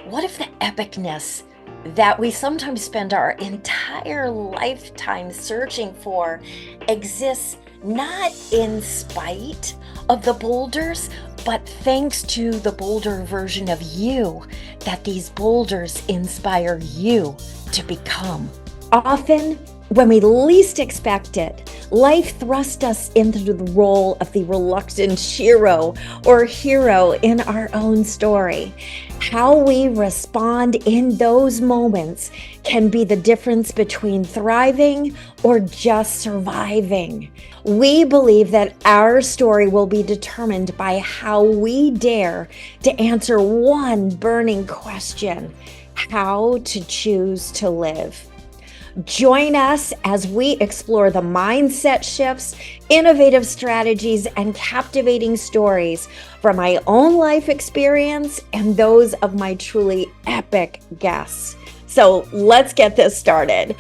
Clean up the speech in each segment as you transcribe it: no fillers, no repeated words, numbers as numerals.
what if the epicness that we sometimes spend our entire lifetime searching for exists not in spite of the boulders, but thanks to the boulder version of you, that these boulders inspire you to become? Often, when we least expect it, life thrusts us into the role of the reluctant shiro or hero in our own story. How we respond in those moments can be the difference between thriving or just surviving. We believe that our story will be determined by how we dare to answer one burning question: how to choose to live. Join us as we explore the mindset shifts, innovative strategies, and captivating stories from my own life experience and those of my truly epic guests. So let's get this started.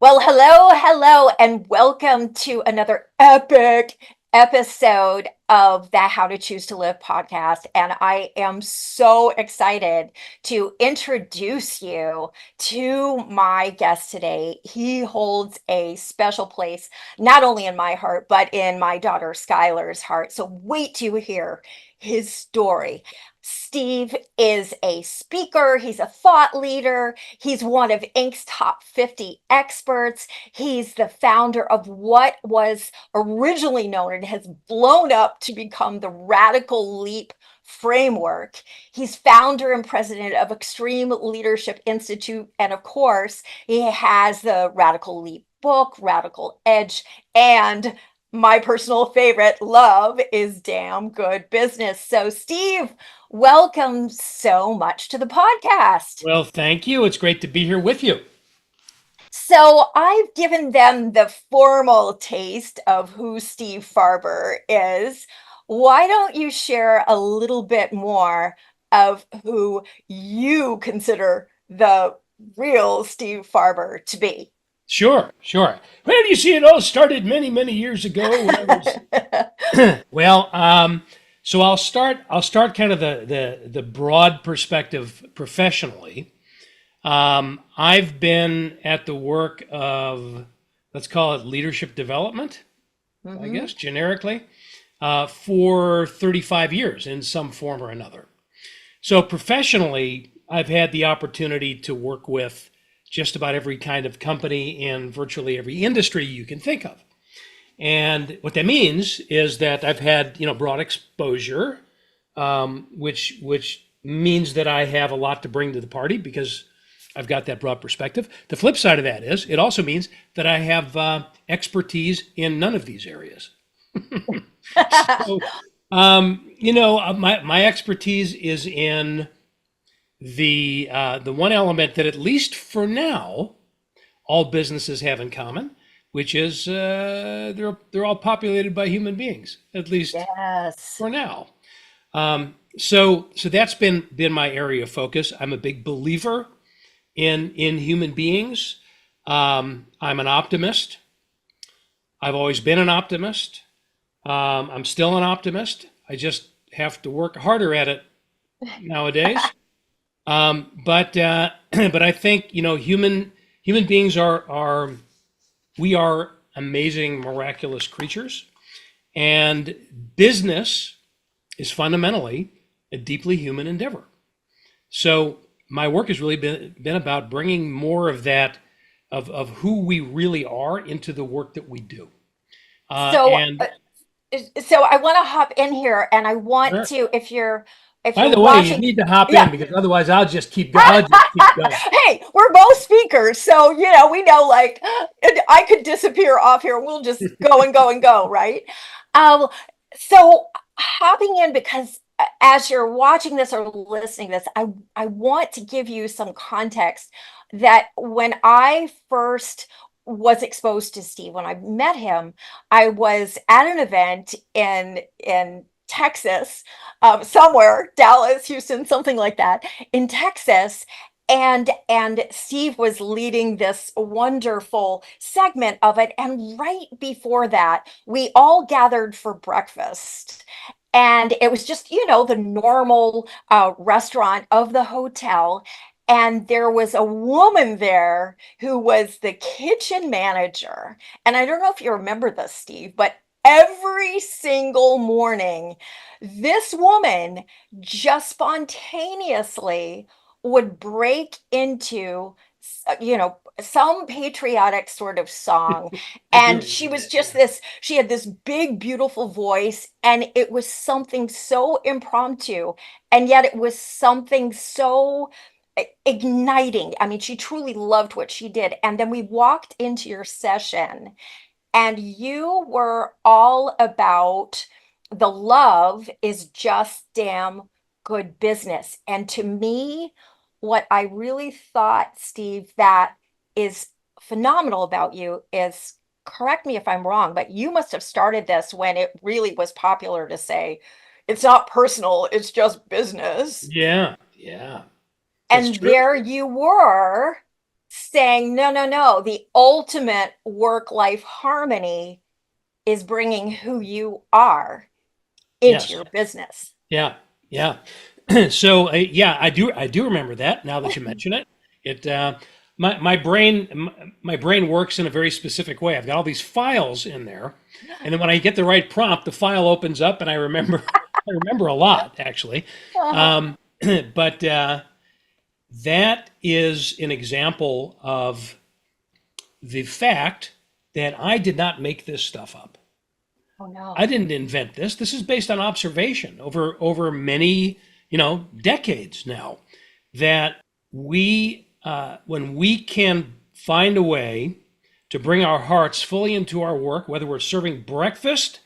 Well, hello, and welcome to another epic episode of the How to Choose to Live podcast. And I am so excited to introduce you to my guest today. He holds a special place, not only in my heart, but in my daughter Skylar's heart. So wait till you hear his story. Steve is a speaker, he's a thought leader, he's one of Inc.'s top 50 experts. He's the founder of what was originally known and has blown up to become the Radical Leap framework. He's founder and president of Extreme Leadership Institute. And of course, he has the Radical Leap book, Radical Edge, and my personal favorite, Love is Damn Good Business. So, Steve, welcome so much to the podcast. Well, thank you. It's great to be here with you. So, I've given them the formal taste of who Steve Farber is. Why don't you share a little bit more of who you consider the real Steve Farber to be? Sure. Well, you see, it all started many, many years ago when I was well. So I'll start kind of the broad perspective professionally. I've been at the work of, let's call it leadership development, I Mhm. guess generically, for 35 years in some form or another. So professionally, I've had the opportunity to work with just about every kind of company in virtually every industry you can think of. And what that means is that I've had, broad exposure, which means that I have a lot to bring to the party because I've got that broad perspective. The flip side of that is it also means that I have expertise in none of these areas. So, my expertise is in the one element that, at least for now, all businesses have in common, which is they're all populated by human beings, at least Yes. for now. So that's been my area of focus. I'm a big believer in human beings. I'm an optimist. I've always been an optimist. I'm still an optimist. I just have to work harder at it nowadays. But but I think human beings are we are amazing, miraculous creatures, and business is fundamentally a deeply human endeavor. So my work has really been about bringing more of that of who we really are into the work that we do. So, And so I want to hop in here, and I want sure. to, if By you're the way, you watching, need to hop in yeah. because otherwise I'll just keep go- I'll just keep going. Hey, we're both speakers, so we know, like, I could disappear off here. We'll just go and go and go, right? Um, so hopping in because as you're watching this or listening to this, I want to give you some context that when I first was exposed to Steve, when I met him, I was at an event in Texas, somewhere, Dallas, Houston, something like that, in Texas. And Steve was leading this wonderful segment of it. And right before that, we all gathered for breakfast. And it was just, the normal restaurant of the hotel. And there was a woman there who was the kitchen manager. And I don't know if you remember this, Steve, but every single morning, this woman just spontaneously would break into, some patriotic sort of song. I do And remember she was that. just Yeah. this, she had this big, beautiful voice, and it was something so impromptu, and yet it was something so igniting. I mean, she truly loved what she did. And then we walked into your session, and you were all about the love is just damn good business. And to me, what I really thought, Steve, that is phenomenal about you is, correct me if I'm wrong, but you must have started this when it really was popular to say, it's not personal, it's just business. Yeah. Yeah. That's And true. there you were saying, no, no, no, the ultimate work-life harmony is bringing who you are into Yes. your business. Yeah. Yeah. So yeah, I do remember that now that you mention it. It my brain works in a very specific way. I've got all these files in there, and then when I get the right prompt, the file opens up, and I remember I remember a lot actually. Uh-huh. Um, but that is an example of the fact that I did not make this stuff up. Oh I no. didn't invent this. This is based on observation over many, decades now. That when we can find a way to bring our hearts fully into our work, whether we're serving breakfast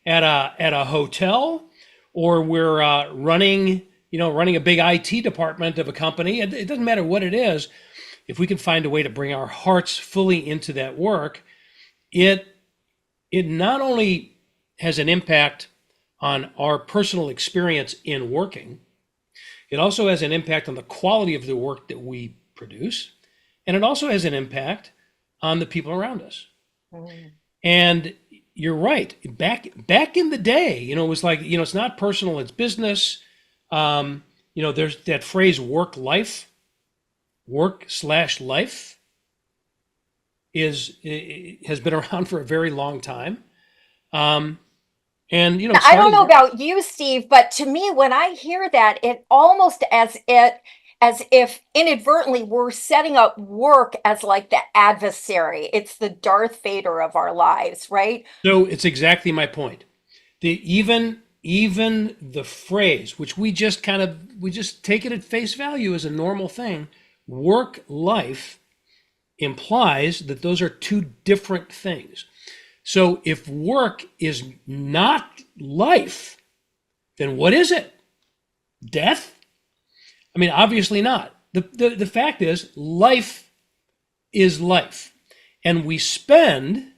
at a hotel or we're running a big IT department of a company, it doesn't matter what it is. If we can find a way to bring our hearts fully into that work, it it not only has an impact on our personal experience in working, it also has an impact on the quality of the work that we produce, and it also has an impact on the people around us. Mm. And you're right. Back in the day, it was like, it's not personal, it's business. There's that phrase work/life has been around for a very long time. Um, and Yeah, it I don't started know where about you, Steve, but to me, when I hear that, it almost as if inadvertently we're setting up work as like the adversary. It's the Darth Vader of our lives, right? so it's exactly my point. Even the phrase, which we just take it at face value as a normal thing, work life implies that those are two different things. So if work is not life, then what is it? Death? I mean, obviously not. The fact is, life is life. And we spend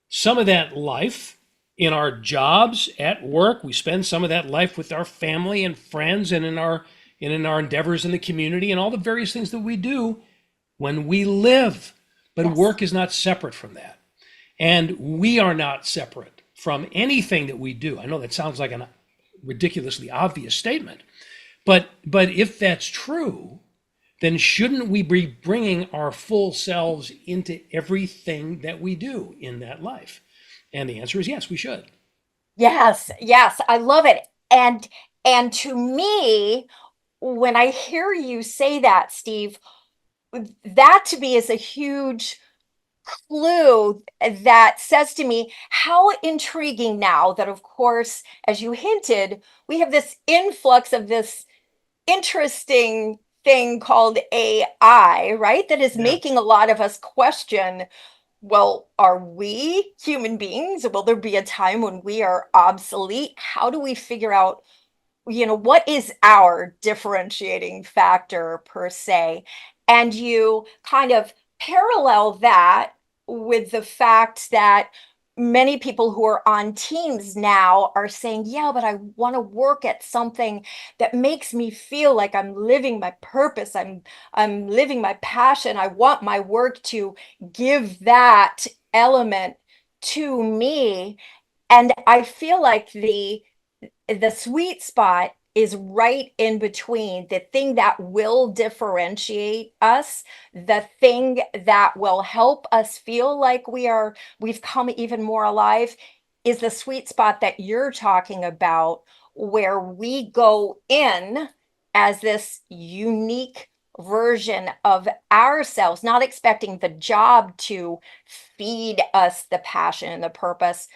some of that life in our jobs at work. We spend some of that life with our family and friends and in our endeavors in the community and all the various things that we do when we live. But Yes. work is not separate from that. And we are not separate from anything that we do. I know that sounds like a ridiculously obvious statement, but if that's true, then shouldn't we be bringing our full selves into everything that we do in that life? And the answer is yes, we should. Yes, yes, I love it. And to me, when I hear you say that, Steve, that to me is a huge clue that says to me how intriguing now that, of course, as you hinted, we have this influx of this interesting thing called AI, right? That is Yeah. making a lot of us question, well, are we human beings? Will there be a time when we are obsolete? How do we figure out, what is our differentiating factor per se? And you kind of parallel that with the fact that many people who are on teams now are saying, yeah, but I want to work at something that makes me feel like I'm living my purpose. I'm living my passion. I want my work to give that element to me. And I feel like the sweet spot is right in between the thing that will differentiate us, the thing that will help us feel like we've come even more alive, is the sweet spot that you're talking about, where we go in as this unique version of ourselves, not expecting the job to feed us the passion and the purpose,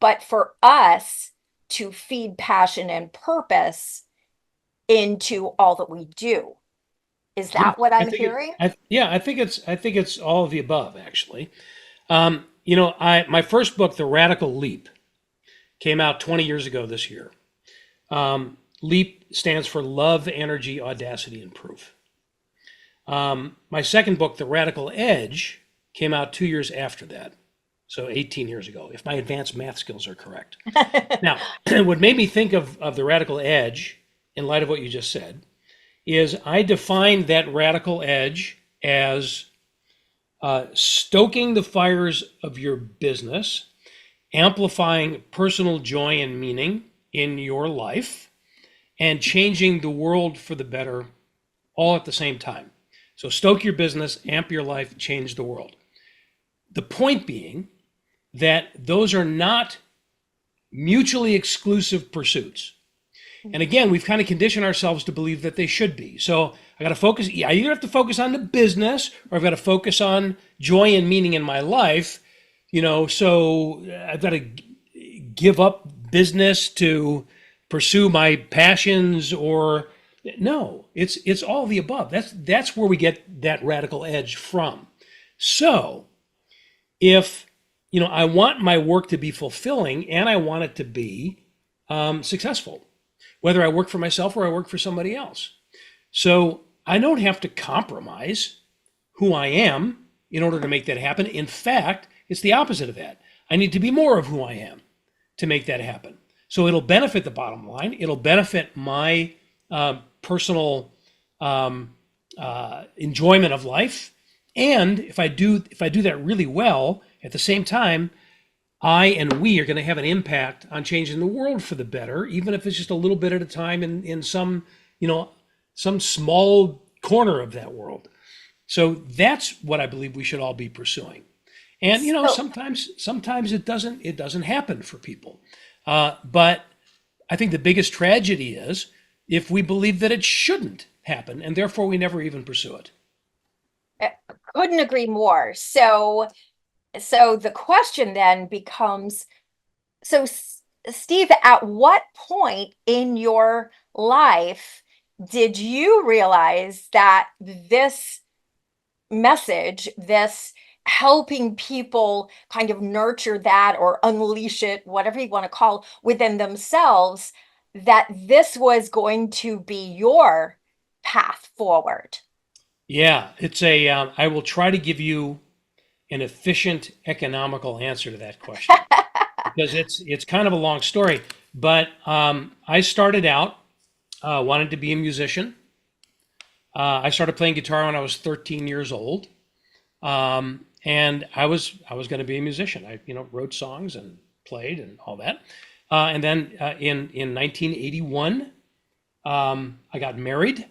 but for us to feed passion and purpose into all that we do. Is Yeah, that what I I'm think it. hearing? Yeah, I think it's all of the above actually. I my first book, The Radical Leap, came out 20 years ago this year. LEAP stands for Love, Energy, Audacity, and Proof. My second book, The Radical Edge, came out 2 years after that, so 18 years ago, if my advanced math skills are correct. Now, what made me think of The Radical Edge, in light of what you just said, is I defined that radical edge as stoking the fires of your business, amplifying personal joy and meaning in your life, and changing the world for the better all at the same time. So stoke your business, amp your life, change the world. The point being that those are not mutually exclusive pursuits. And again, we've kind of conditioned ourselves to believe that they should be. So I got to focus. I either have to focus on the business or I've got to focus on joy and meaning in my life. So I've got to give up business to pursue my passions, or no, it's all the above. That's where we get that radical edge from. So if I want my work to be fulfilling and I want it to be successful, whether I work for myself or I work for somebody else. So I don't have to compromise who I am in order to make that happen. In fact, it's the opposite of that. I need to be more of who I am to make that happen. So it'll benefit the bottom line. It'll benefit my personal enjoyment of life. And if I do that really well, at the same time, I and we are going to have an impact on changing the world for the better, even if it's just a little bit at a time in some small corner of that world. So that's what I believe we should all be pursuing. And So, sometimes it doesn't happen for people. But I think the biggest tragedy is if we believe that it shouldn't happen, and therefore we never even pursue it. couldn't agree more. So the question then becomes, so Steve, at what point in your life did you realize that this message, this helping people kind of nurture that or unleash it, whatever you want to call, within themselves, that this was going to be your path forward? Yeah, I will try to give you an efficient, economical answer to that question because it's kind of a long story. But I started out wanted to be a musician. I started playing guitar when I was 13 years old, and I was going to be a musician. I wrote songs and played and all that. And then in 1981, I got married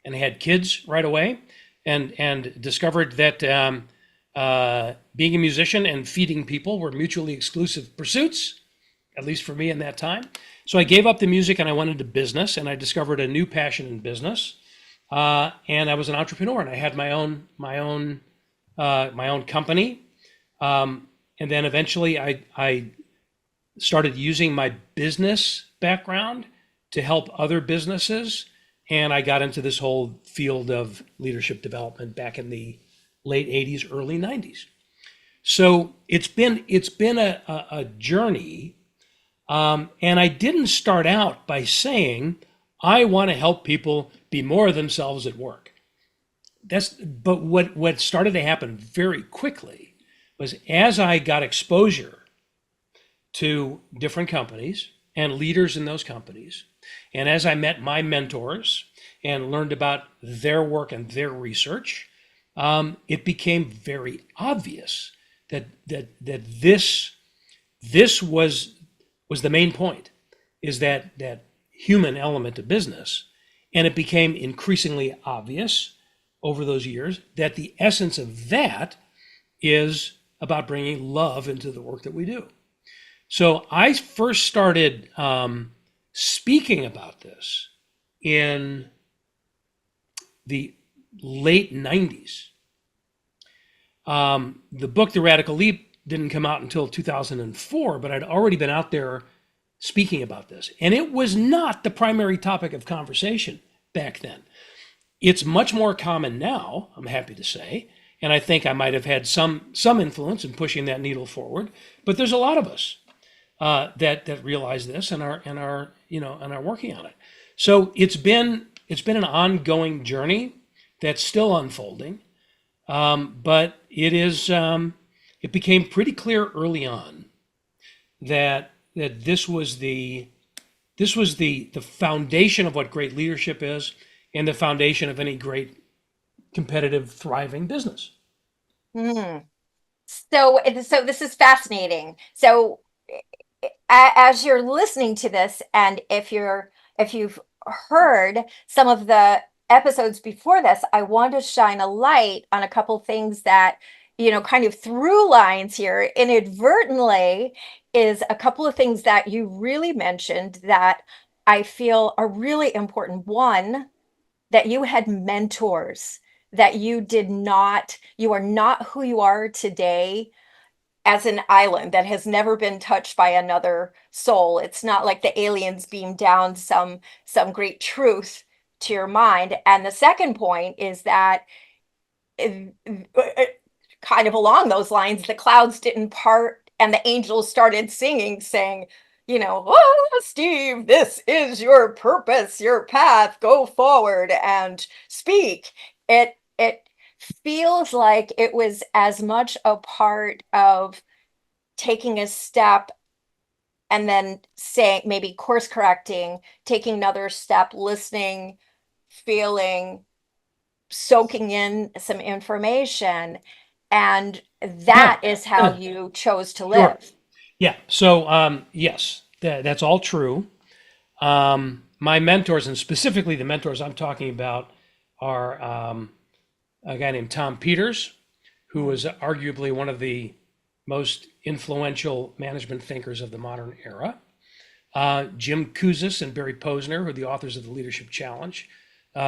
and had kids right away, and discovered that being a musician and feeding people were mutually exclusive pursuits, at least for me in that time. So I gave up the music and I went into business, and I discovered a new passion in business. And I was an entrepreneur, and I had my own company. And then eventually I started using my business background to help other businesses. And I got into this whole field of leadership development back in the late 80s, early 90s. So it's been a journey. And I didn't start out by saying, I want to help people be more of themselves at work. But what started to happen very quickly was, as I got exposure to different companies and leaders in those companies, and as I met my mentors and learned about their work and their research, it became very obvious that this was the main point. is that human element to business. And it became increasingly obvious over those years that the essence of that is about bringing love into the work that we do. So I first started speaking about this in the late 90s. The book, The Radical Leap, didn't come out until 2004, but I'd already been out there speaking about this. And it was not the primary topic of conversation back then. It's much more common now, I'm happy to say, and I think I might have had some influence in pushing that needle forward. But there's a lot of us that realize this and are working on it. So it's been an ongoing journey that's still unfolding, but it became pretty clear early on that this was the foundation of what great leadership is, and the foundation of any great competitive, thriving business. Hmm. So this is fascinating. So as you're listening to this, and if you've heard some of the episodes before this, I want to shine a light on a couple things that, kind of through lines here inadvertently, is a couple of things that you really mentioned that I feel are really important. One, that you had mentors, that you are not who you are today as an island that has never been touched by another soul. It's not like the aliens beam down some great truth to your mind. And the second point is that kind of along those lines, the clouds didn't part and the angels started singing, saying, oh, Steve, this is your purpose, your path, go forward and speak. It feels like it was as much a part of taking a step and then saying, maybe course correcting, taking another step, listening, feeling, soaking in some information. And Yeah, that is how you chose to sure. live. Yeah. So yes, that's all true. My mentors, and specifically the mentors I'm talking about, are a guy named Tom Peters, who was arguably one of the most influential management thinkers of the modern era. Jim Kouzes and Barry Posner, who are the authors of the Leadership Challenge.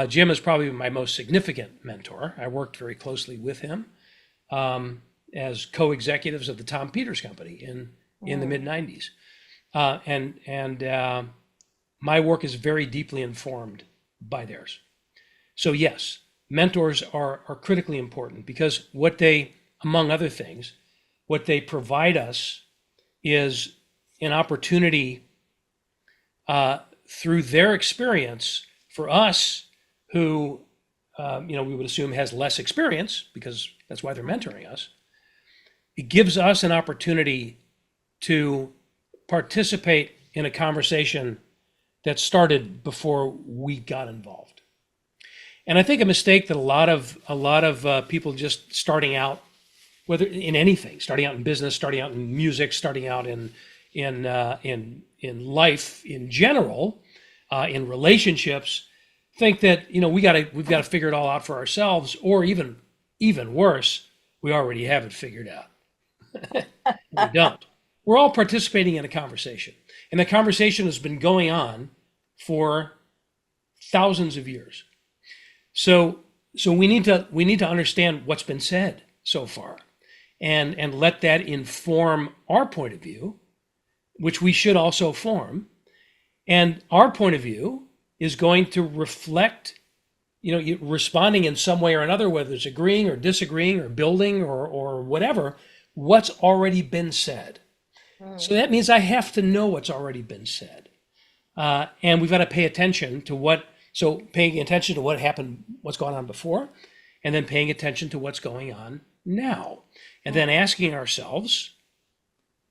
Jim is probably my most significant mentor. I worked very closely with him as co-executives of the Tom Peters Company in the mid Mm. '90s, and my work is very deeply informed by theirs. So yes, mentors are critically important because what they, among other things, what they provide us is an opportunity through their experience for us who we would assume has less experience because that's why they're mentoring us. It gives us an opportunity to participate in a conversation that started before we got involved. And I think a mistake that a lot of people just starting out, whether in anything, starting out in business, starting out in music, starting out in life in general, in relationships, think that we've got to figure it all out for ourselves, or even worse, we already have it figured out. We don't. We're all participating in a conversation, and the conversation has been going on for thousands of years. So we need to understand what's been said so far, and let that inform our point of view, which we should also form. And our point of view is going to reflect, responding in some way or another, whether it's agreeing or disagreeing or building or whatever, what's already been said. So Mm. that means I have to know what's already been said. And we've got to pay attention to paying attention to what happened, what's gone on before, and then paying attention to what's going on now. And then asking ourselves,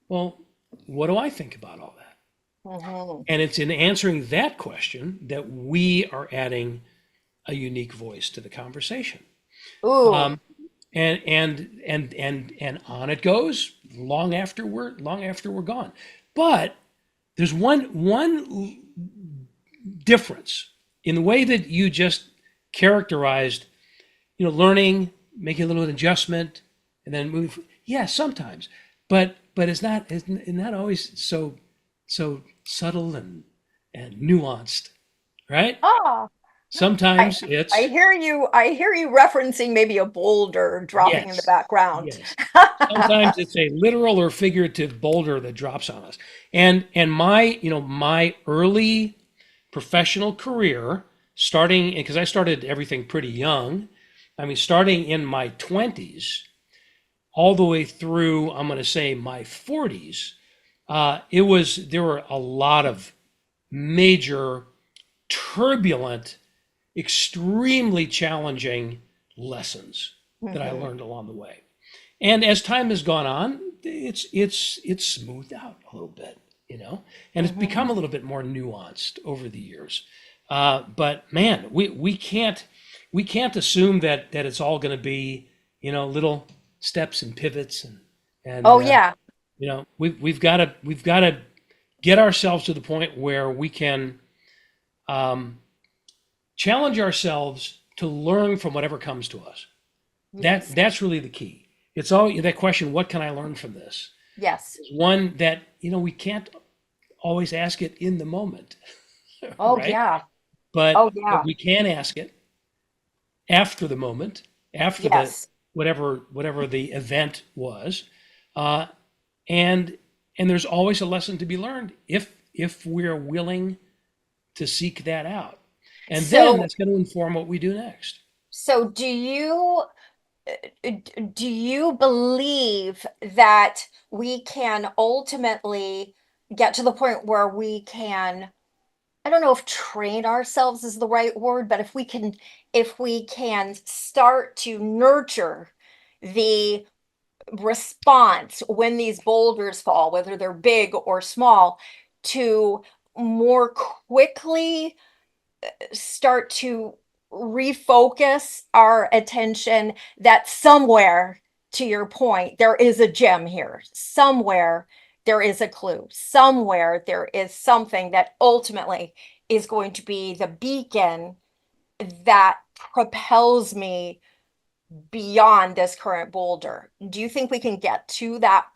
well, what do I think about all that? Mhm. And it's in answering that question that we are adding a unique voice to the conversation. Ooh. Um, and on it goes long after we're gone. But there's one difference in the way that you just characterized, learning, making a little adjustment, and then move. Yeah, sometimes, but it's not always so subtle and nuanced, right? Ah, I Sometimes I it's hear you. I hear you referencing maybe a boulder dropping in the yes, background. yes. Sometimes it's a literal or figurative boulder that drops on us. And my early professional career, starting because I started everything pretty young. I mean, starting in my 20s all the way through, I'm going to say my 40s, there were a lot of major, turbulent, extremely challenging lessons that I Mhm, learned along the way. And as time has gone on, it's smoothed out a little bit, and it's mhm. become a little bit more nuanced over the years. But man, we can't assume that it's all going to be little steps and pivots and Oh yeah. we've got to get ourselves to the point where we can um, challenge ourselves to learn from whatever comes to us. That Yes. that's really the key. It's all that question, what can I learn from this? Yes. Is one that we can't always ask it in the moment, Oh right? yeah. But Oh but yeah. we can ask it after the moment, after the Yes. whatever the event was, uh, and and there's always a lesson to be learned if we're willing to seek that out, and then So that's going to inform what we do next. so do you believe that we can ultimately get to the point where we can, I don't know if train ourselves is the right word, but if we can start to nurture the response when these boulders fall, whether they're big or small, to more quickly start to refocus our attention that somewhere, to your point, there is a gem here. Somewhere there is a clue. Somewhere there is something that ultimately is going to be the beacon that propels me beyond this current boulder. Do you think we can get to that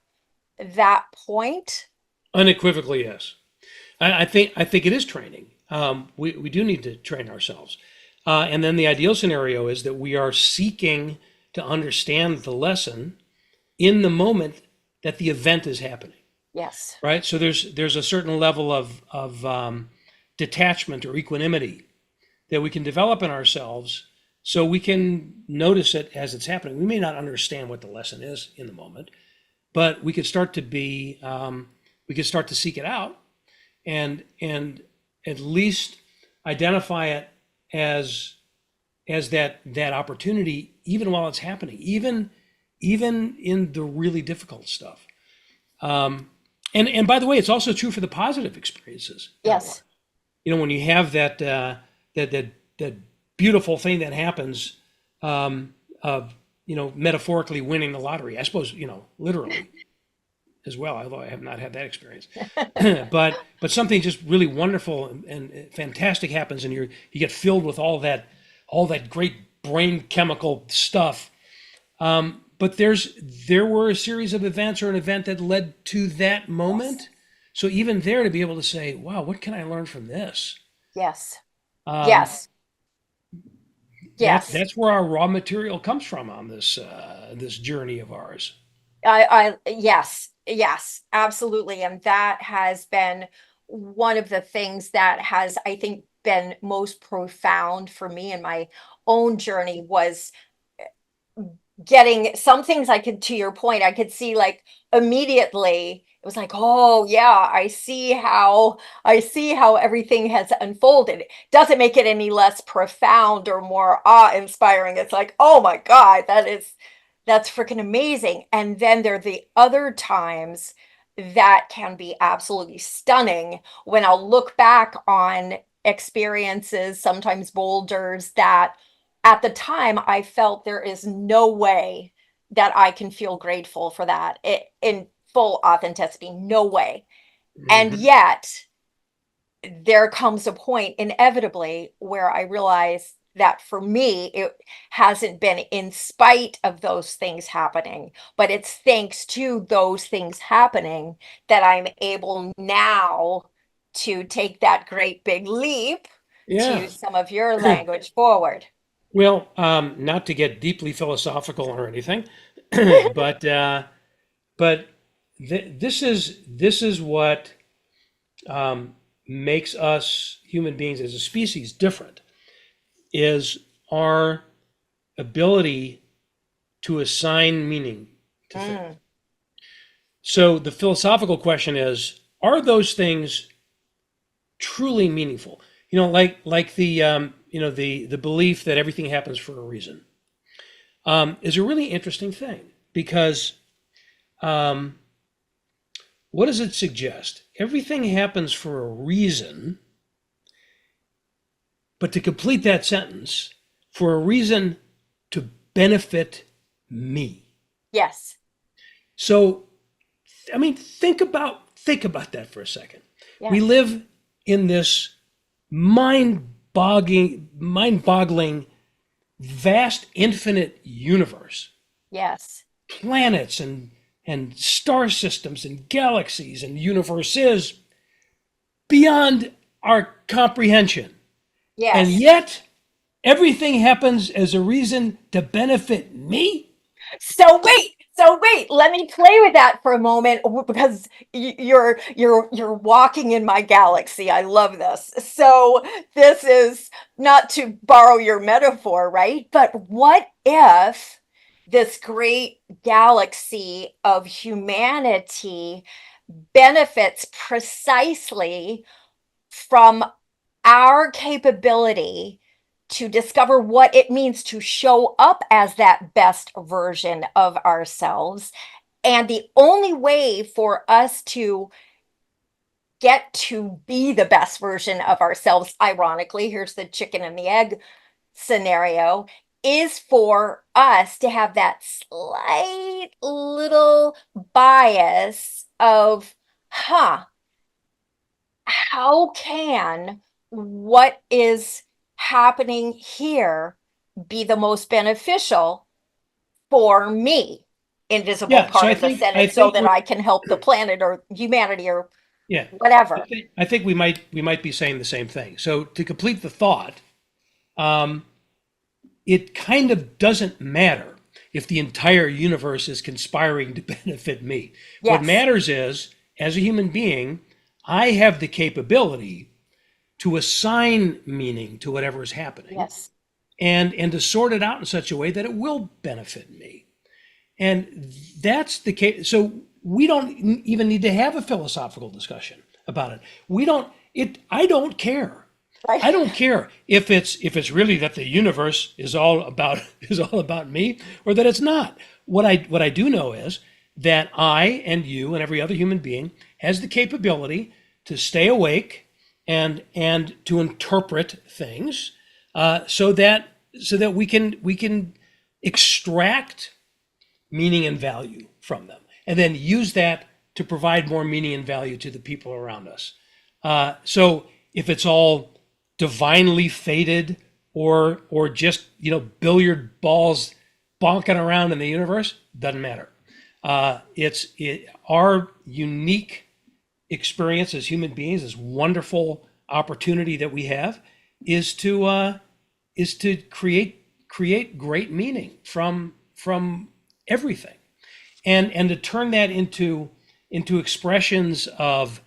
point? Unequivocally, yes. I think it is training. We do need to train ourselves, and then the ideal scenario is that we are seeking to understand the lesson in the moment that the event is happening. Yes. Right. So there's a certain level of detachment or equanimity that we can develop in ourselves, so we can notice it as it's happening. We may not understand what the lesson is in the moment, but we could start to seek it out and at least identify it as that opportunity, even while it's happening, even in the really difficult stuff. And by the way, it's also true for the positive experiences in our life. Yes. When you have that beautiful thing that happens, of metaphorically winning the lottery. I suppose literally as well, although I have not had that experience. but something just really wonderful and fantastic happens, and you get filled with all that great brain chemical stuff. But there were a series of events or an event that led to that Yes. moment. So even there, to be able to say, "Wow, what can I learn from this?" Yes. Um, Yes. that Yes. that's where our raw material comes from on this journey of ours. Yes, yes, absolutely. And that has been one of the things that has, I think, been most profound for me in my own journey was getting some things I could, to your point, I could see like immediately. It was like, oh yeah, I see how everything has unfolded. Doesn't make it any less profound or more awe-inspiring. It's like, oh my God, that's freaking amazing. And then there are the other times that can be absolutely stunning when I'll look back on experiences, sometimes boulders, that at the time I felt there is no way that I can feel grateful for that in full authenticity. No way. And Hmm. yet, there comes a point inevitably where I realize that for me, it hasn't been in spite of those things happening, but it's thanks to those things happening that I'm able now to take that great big leap, to Yeah. use some of your language, forward. Well, not to get deeply philosophical or anything, but but this is what makes us human beings as a species different, is our ability to assign meaning to things. Mm, So the philosophical question is, are those things truly meaningful? Like the the belief that everything happens for a reason is a really interesting thing because um, what does it suggest? Everything happens for a reason, but to complete that sentence, for a reason to benefit me. yes. So, I mean, think about that for a second. We Yes. live in this mind-boggling, vast, infinite universe, Yes. planets and star systems and galaxies and universes beyond our comprehension. And Yes. yet, everything happens as a reason to benefit me? So wait, let me play with that for a moment because you're walking in my galaxy. I love this. So this is not to borrow your metaphor, right? But what if this great galaxy of humanity benefits precisely from our capability to discover what it means to show up as that best version of ourselves. And the only way for us to get to be the best version of ourselves, ironically, here's the chicken and the egg scenario, is for us to have that slight little bias of, huh, how can what is happening here be the most beneficial for me, invisible Yeah. So part I of the think I Senate, so think that we're I can help the planet or humanity or yeah. whatever? I think we might be saying the same thing. So to complete the thought, um, it kind of doesn't matter if the entire universe is conspiring to benefit me. What Yes, matters is, as a human being, I have the capability to assign meaning to whatever is happening yes, and to sort it out in such a way that it will benefit me. And that's the case. So we don't even need to have a philosophical discussion about it. We don't it I don't care. right. I don't care if it's really that the universe is all about is all about me or that it's not. What I do know is that I and you and every other human being has the capability to stay awake and to interpret things so that we can extract meaning and value from them, and then use that to provide more meaning and value to the people around us. So if it's all divinely fated or just billiard balls bonking around in the universe, doesn't matter. Our unique experience as human beings, this wonderful opportunity that we have, is to create great meaning from everything, and to turn that into expressions of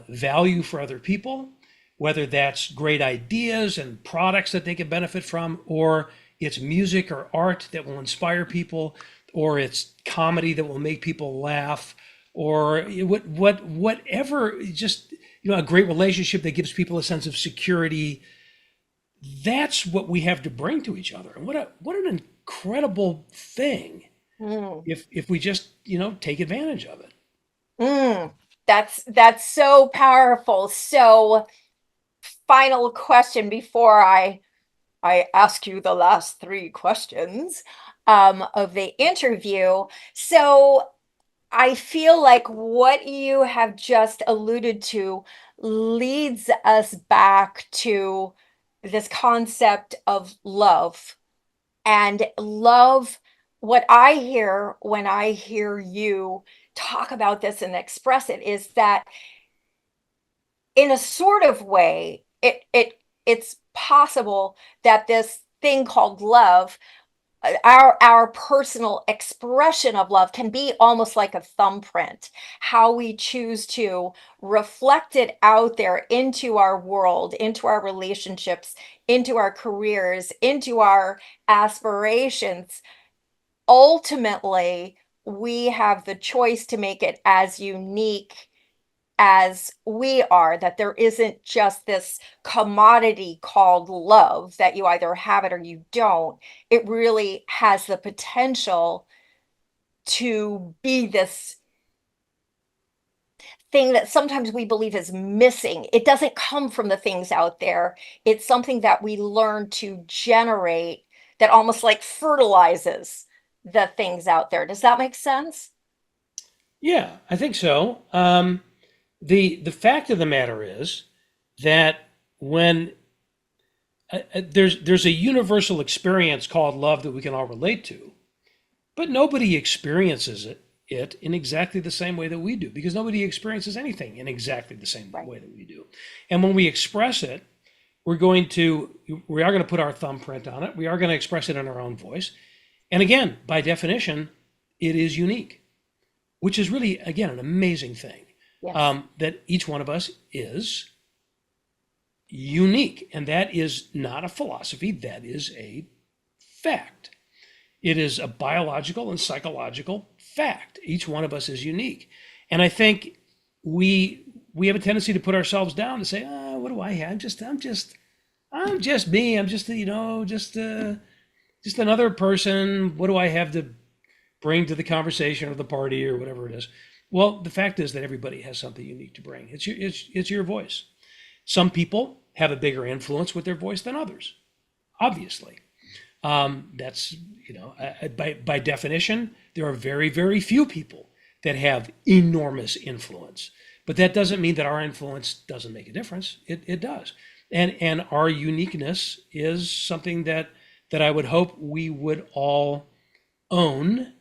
value for other people, whether that's great ideas and products that they can benefit from, or it's music or art that will inspire people, or it's comedy that will make people laugh, or whatever, just a great relationship that gives people a sense of security. That's what we have to bring to each other. And what an incredible thing Mm, if we just take advantage of it. mm. That's so powerful. So, final question before I ask you the last three questions of the interview. So, I feel like what you have just alluded to leads us back to this concept of love. And love, what I hear when I hear you talk about this and express it is that in a sort of way, it's possible that this thing called love, our personal expression of love can be almost like a thumbprint, how we choose to reflect it out there into our world, into our relationships, into our careers, into our aspirations. Ultimately, we have the choice to make it as unique as we are, that there isn't just this commodity called love that you either have it or you don't. It really has the potential to be this thing that sometimes we believe is missing. It doesn't come from the things out there. It's something that we learn to generate that almost like fertilizes the things out there. Does that make sense? Yeah, I think so. The fact of the matter is that when there's a universal experience called love that we can all relate to, but nobody experiences it in exactly the same way that we do, because nobody experiences anything in exactly the same Right. way that we do. And when we express it, we are going to put our thumbprint on it. We are going to express it in our own voice. And again, by definition, it is unique, which is really, again, an amazing thing, Yes. that each one of us is unique. And that is not a philosophy, that is a fact. It is a biological and psychological fact. Each one of us is unique. And I think we have a tendency to put ourselves down and say, what do I have? I'm just me. I'm just, just another person. What do I have to bring to the conversation or the party or whatever it is? Well, the fact is that everybody has something unique to bring. It's your voice. Some people have a bigger influence with their voice than others, obviously. That's, by definition, there are very, very few people that have enormous influence. But that doesn't mean that our influence doesn't make a difference. It does. And our uniqueness is something that I would hope we would all own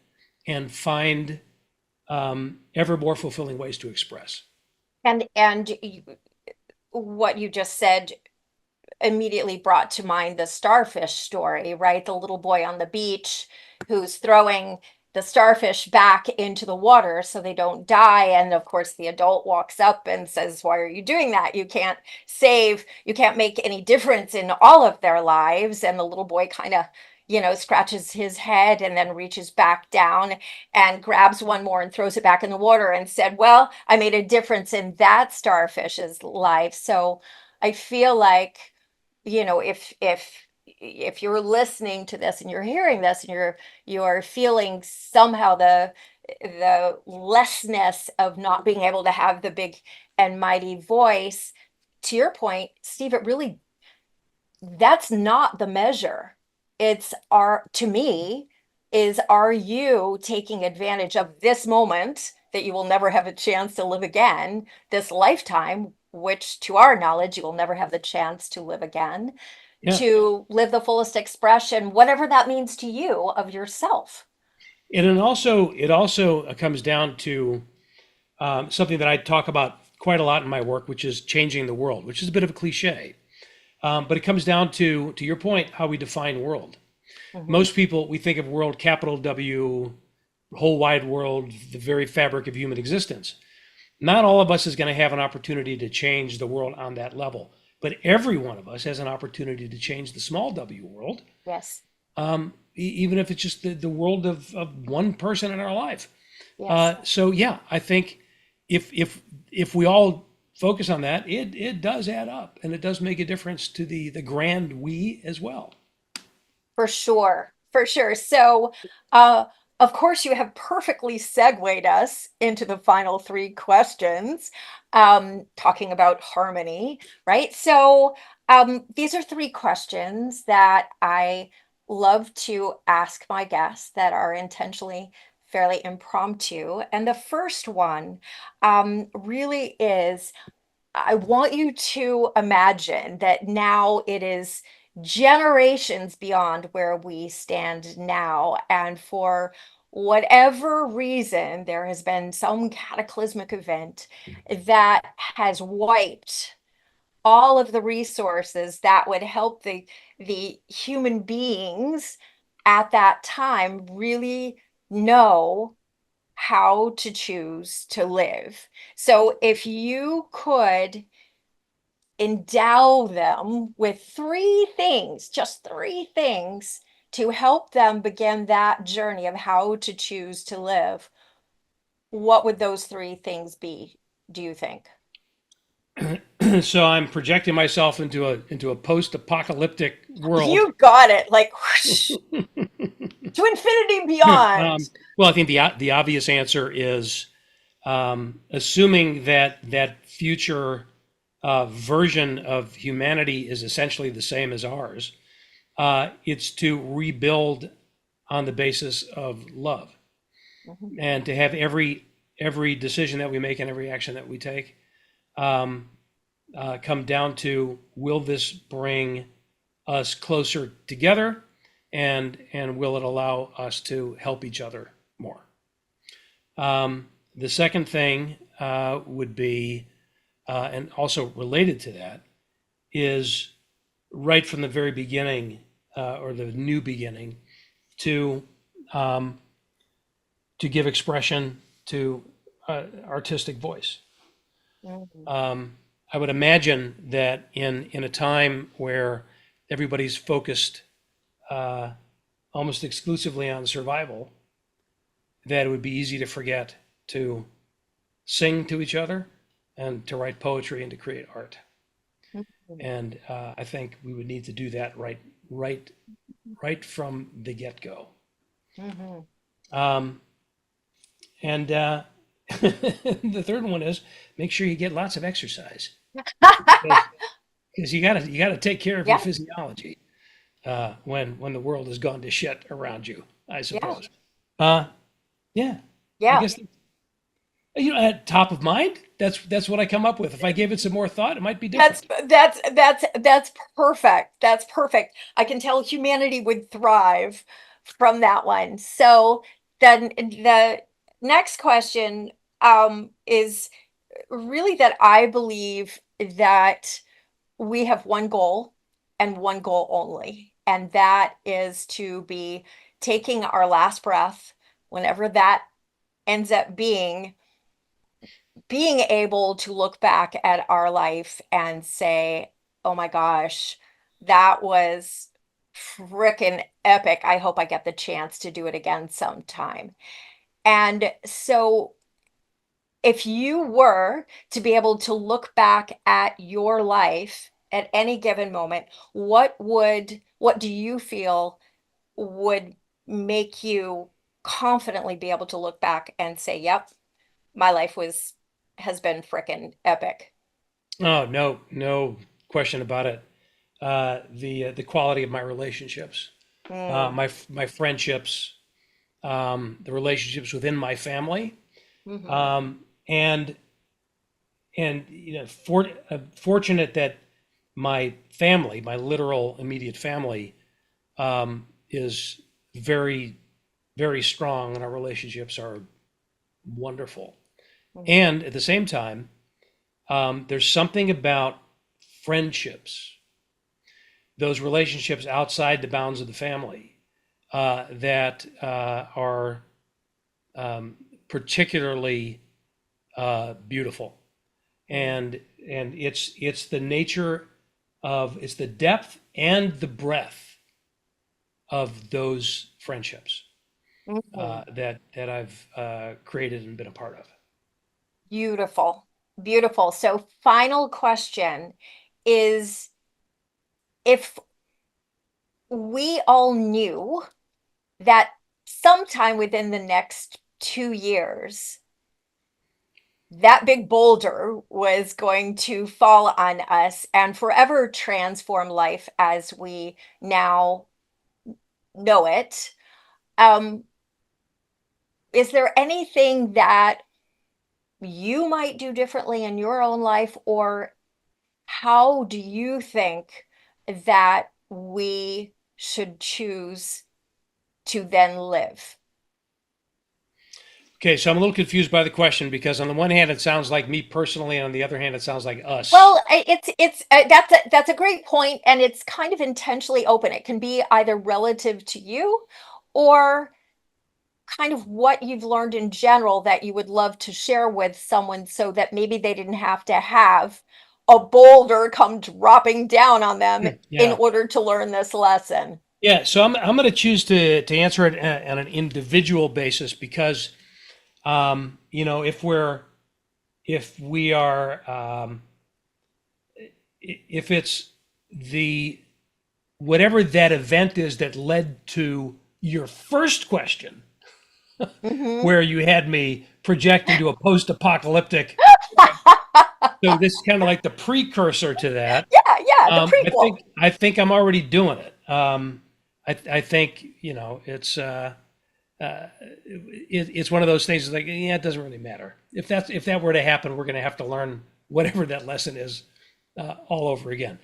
and find ever more fulfilling ways to express. And what you just said immediately brought to mind the starfish story, right? The little boy on the beach who's throwing the starfish back into the water so they don't die. And of course, the adult walks up and says, "Why are you doing that? You can't make any difference in all of their lives." And the little boy kind of, scratches his head and then reaches back down and grabs one more and throws it back in the water and said, "Well, I made a difference in that starfish's life." So I feel like, if you're listening to this and you're hearing this and you're feeling somehow the lessness of not being able to have the big and mighty voice, to your point, Steve, it really, that's not the measure. It's to me, is, are you taking advantage of this moment that you will never have a chance to live again, this lifetime, which to our knowledge, you will never have the chance to live again, Yeah. to live the fullest expression, whatever that means to you, of yourself. And it also comes down to something that I talk about quite a lot in my work, which is changing the world, which is a bit of a cliche. But it comes down to your point, how we define world. Mhm. Most people, we think of world, capital W, whole wide world, the very fabric of human existence. Not all of us is going to have an opportunity to change the world on that level, but every one of us has an opportunity to change the small W world, Yes, even if it's just the world of one person in our life. yes. So yeah, I think if we all focus on that, it does add up and it does make a difference to the grand we as well. For sure, for sure. So, uh, of course, you have perfectly segued us into the final three questions, talking about harmony, right? So, these are three questions that I love to ask my guests that are intentionally fairly impromptu. And the first one really is, I want you to imagine that now it is generations beyond where we stand now. And for whatever reason, there has been some cataclysmic event that has wiped all of the resources that would help the human beings at that time really know how to choose to live. So if you could endow them with three things, just three things to help them begin that journey of how to choose to live, what would those three things be, do you think? So I'm projecting myself into a post-apocalyptic world. You got it. Like whoosh, to infinity and beyond. Well, I think the obvious answer is assuming that future version of humanity is essentially the same as ours. It's to rebuild on the basis of love, Mhm. and to have every decision that we make and every action that we take um, come down to, will this bring us closer together, and will it allow us to help each other more? The second thing would be, and also related to that, is right from the very beginning, or the new beginning, to um, to give expression to artistic voice. Mhm. I would imagine that in a time where everybody's focused uh, almost exclusively on survival, that it would be easy to forget to sing to each other and to write poetry and to create art. Mhm. And I think we would need to do that right, right from the get-go. Mhm. Um, and the third one is, make sure you get lots of exercise, because you gotta take care of your Yeah, physiology when the world has gone to shit around you, I yeah, suppose. Uh, yeah, I yeah. guess at top of mind, that's what I come up with. If I gave it some more thought, it might be That's different. that's perfect. That's perfect. I can tell humanity would thrive from that one. So then the next question is really that I believe that we have one goal and one goal only, and that is to be taking our last breath, whenever that ends up being able to look back at our life and say, oh my gosh, that was freaking epic. I hope I get the chance to do it again sometime. And so, if you were to be able to look back at your life at any given moment, what do you feel would make you confidently be able to look back and say, yep, my life was has been frickin' epic. Oh, no, no question about it. The quality of my relationships, Mm, my friendships, the relationships within my family, hmm and fortunate that my family, my literal immediate family, is very, very strong, and our relationships are wonderful. hmm And at the same time, there's something about friendships, those relationships outside the bounds of the family, that are particularly beautiful. And it's the nature of, it's the depth and the breadth of those friendships hmm that I've created and been a part of. Beautiful. Beautiful. So, final question is, if we all knew that sometime within the next 2 years, that big boulder was going to fall on us and forever transform life as we now know it. Um, is there anything that you might do differently in your own life, or how do you think that we should choose to then live? Okay, so I'm a little confused by the question because on the one hand it sounds like me personally, and on the other hand it sounds like us. Well, that's a great point, and it's kind of intentionally open. It can be either relative to you or kind of what you've learned in general that you would love to share with someone so that maybe they didn't have to have a boulder come dropping down on them in Yeah. order to learn this lesson. Yeah, so I'm going to choose to answer it on an individual basis because if we are if it's the whatever that event is that led to your first question, Hmm. where you had me project into a post-apocalyptic, so this is kind of like the precursor to that. Yeah, yeah, the I prequel. think I'm already doing it. I think it's it's one of those things. Like, yeah, it doesn't really matter if that were to happen. We're going to have to learn whatever that lesson is all over again.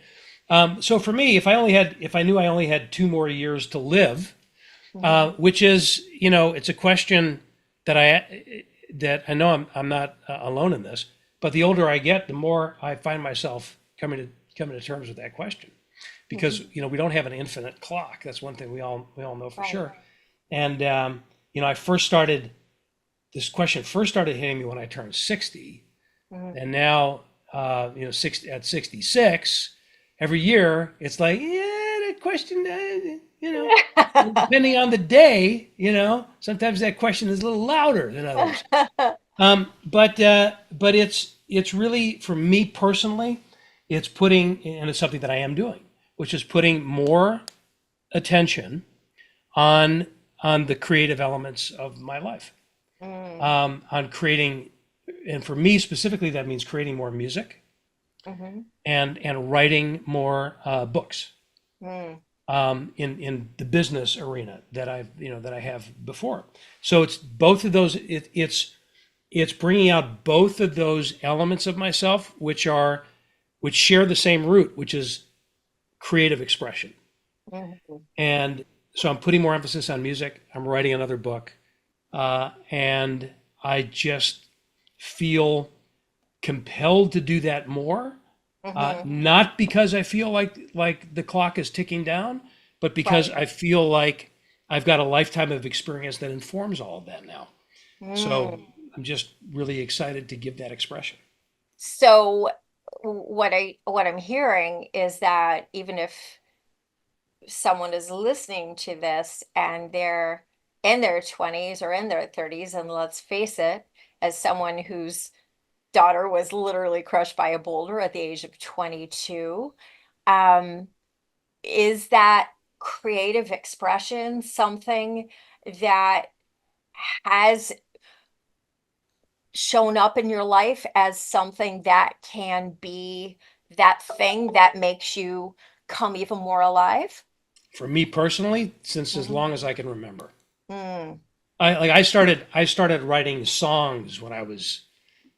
So for me, if I knew I only had 2 more years to live, Mhm. which is, it's a question that I know I'm not alone in this, but the older I get, the more I find myself coming to terms with that question, because Mhm. we don't have an infinite clock. That's one thing we all know for Right. sure. And I first started this question first started hitting me when I turned 60, Mhm. and now at 66, every year it's like, yeah, that question, depending on the day, sometimes that question is a little louder than others. But it's really, for me personally, it's putting, and it's something that I am doing, which is putting more attention on the creative elements of my life, Mm. on creating, and for me specifically, that means creating more music Mhm. and writing more books, Mm. in the business arena that I have before. So it's both of those. It's bringing out both of those elements of myself, which share the same root, which is creative expression. Mhm. And so I'm putting more emphasis on music. I'm writing another book, and I just feel compelled to do that more. Mhm. Not because I feel like the clock is ticking down, but because Right. I feel like I've got a lifetime of experience that informs all of that now. So Mm. I'm just really excited to give that expression. So what I'm hearing is that even if someone is listening to this and they're in their 20s or in their 30s, and let's face it, as someone whose daughter was literally crushed by a boulder at the age of 22, um, is that creative expression something that has shown up in your life as something that can be that thing that makes you come even more alive? For me personally, since as Mhm. long as I can remember, Mm. I started writing songs when I was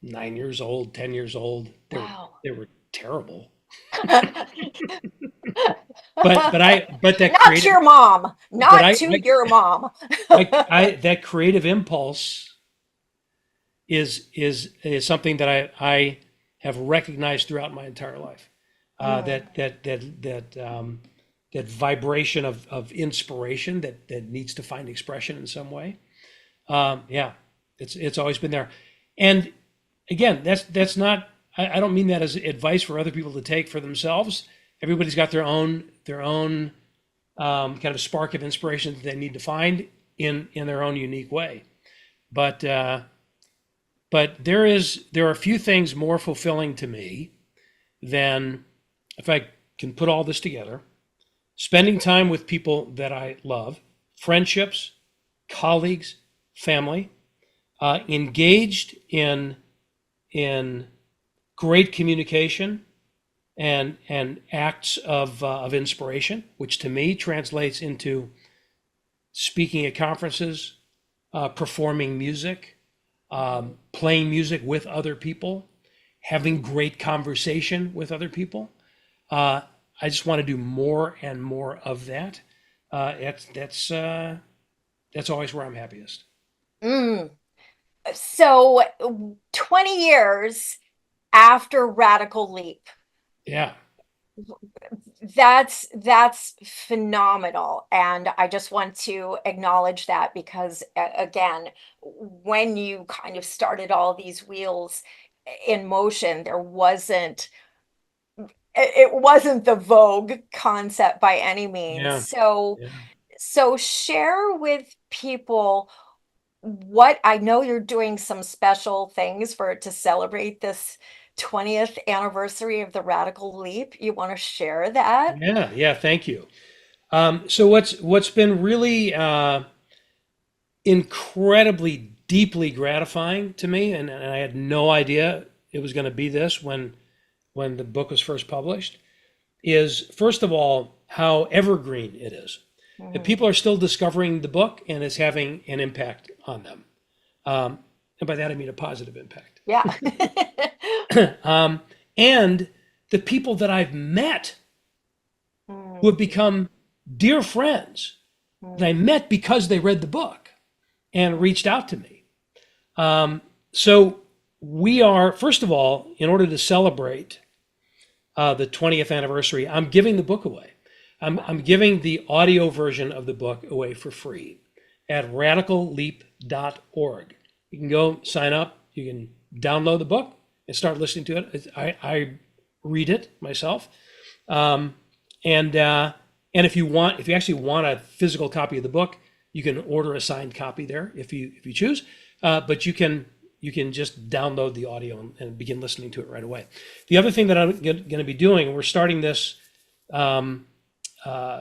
9 years old, 10 years old. Wow. They were terrible, Not but that to creative your mom, but not to your mom. that creative impulse is something that I have recognized throughout my entire life. Mm. That vibration of inspiration that needs to find expression in some way. Yeah, it's always been there. And again, that's not. I don't mean that as advice for other people to take for themselves. Everybody's got their own kind of spark of inspiration that they need to find in their own unique way. But there are a few things more fulfilling to me than, if I can put all this together, spending time with people that I love, friendships, colleagues, family, engaged in great communication and acts of inspiration, which to me translates into speaking at conferences, performing music, playing music with other people, having great conversation with other people. Uh, I just want to do more and more of that. That's always where I'm happiest. Mm. So 20 years after Radical Leap, Yeah, that's phenomenal. And I just want to acknowledge that because again, when you kind of started all these wheels in motion, it wasn't the vogue concept by any means. yeah, So yeah, share with people what I know you're doing some special things for to celebrate this 20th anniversary of the Radical Leap. You want to share that? yeah, yeah. Thank you. So what's been really incredibly deeply gratifying to me, and I had no idea it was going to be this when the book was first published, is first of all how evergreen it is. That Mhm. people are still discovering the book and it's having an impact on them. And by that I mean a positive impact. Yeah. And the people that I've met who have Mm, become dear friends that I mm, met because they read the book and reached out to me. So we are, first of all, in order to celebrate the 20th anniversary, I'm giving the book away. I'm giving the audio version of the book away for free at radicalleap.org. You can go sign up. You can download the book and start listening to it. I read it myself, and if you actually want a physical copy of the book, you can order a signed copy there if you choose. But you can just download the audio and begin listening to it right away. The other thing that I'm going to be doing, we're starting this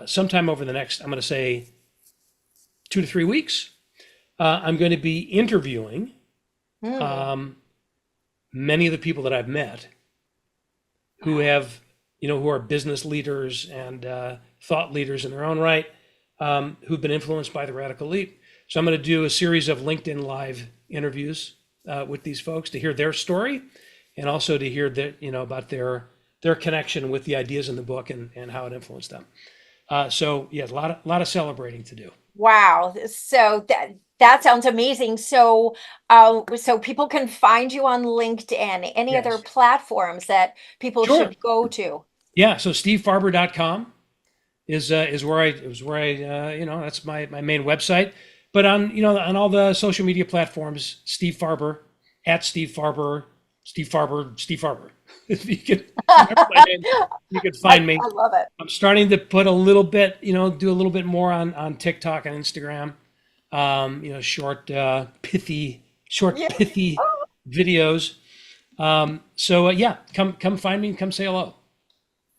sometime over the next, I'm going to say 2 to 3 weeks. I'm going to be interviewing mm. many of the people that I've met who Wow. have, who are business leaders and thought leaders in their own right, who've been influenced by the Radical Leap. So I'm going to do a series of LinkedIn Live interviews with these folks to hear their story, and also to hear that about their connection with the ideas in the book and how it influenced them. So yeah, a lot of celebrating to do. Wow. So that sounds amazing. So so people can find you on LinkedIn, any other Yes, platforms that people sure. should go to? Yeah, so stevefarber.com is where I that's my main website. But on all the social media platforms, Steve Farber at Steve Farber, Steve Farber, Steve Farber. If you can remember my name, you can find me. I love it. I'm starting to put a little bit, do a little bit more on TikTok and Instagram. Short, Yeah. pithy videos. So yeah, come find me and come say hello.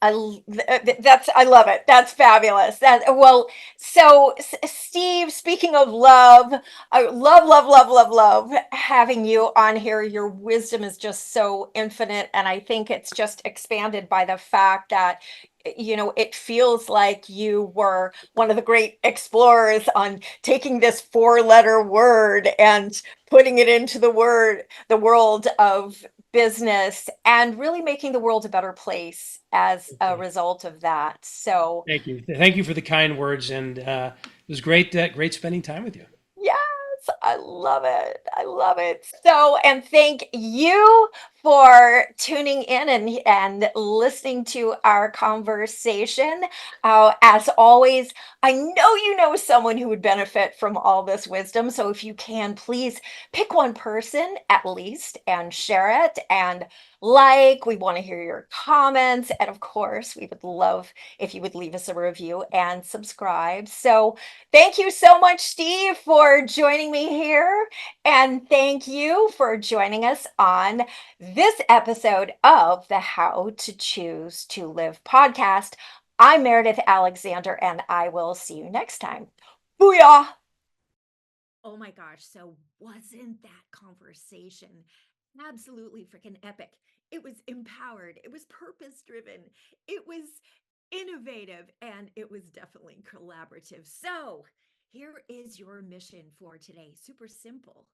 That's I love it. That's fabulous. That well, so Steve, speaking of love, I love having you on here. Your wisdom is just so infinite, and I think it's just expanded by the fact that it feels like you were one of the great explorers on taking this four-letter word and putting it into the world of business and really making the world a better place as a result of that. So, Thank you for the kind words, and it was great spending time with you. yes, I love it. I love it. So, and thank you for tuning in and listening to our conversation. As always, I know you know someone who would benefit from all this wisdom. So, if you can, please pick one person at least and share it. And we want to hear your comments. And of course, we would love if you would leave us a review and subscribe. So, thank you so much, Steve, for joining me here. And thank you for joining us on this episode of the How to Choose to Live podcast. I'm Meredith Alexander, and I will see you next time. Booyah! Oh my gosh, so wasn't that conversation absolutely freaking epic? It was empowered, it was purpose driven, it was innovative, and it was definitely collaborative. So, Here is your mission for today. Super simple.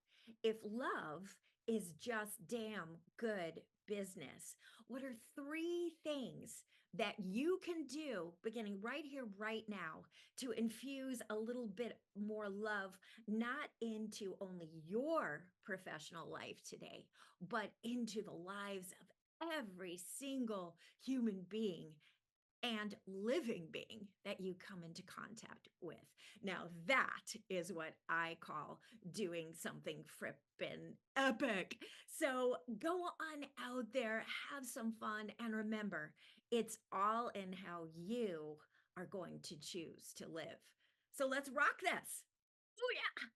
If love is just damn good business, what are three things that you can do beginning right here, right now, to infuse a little bit more love, not into only your professional life today, but into the lives of every single human being and living being that you come into contact with? Now, that is what I call doing something frippin' epic. So go on out there, have some fun, and remember, it's all in how you are going to choose to live. So let's rock this. Oh, yeah.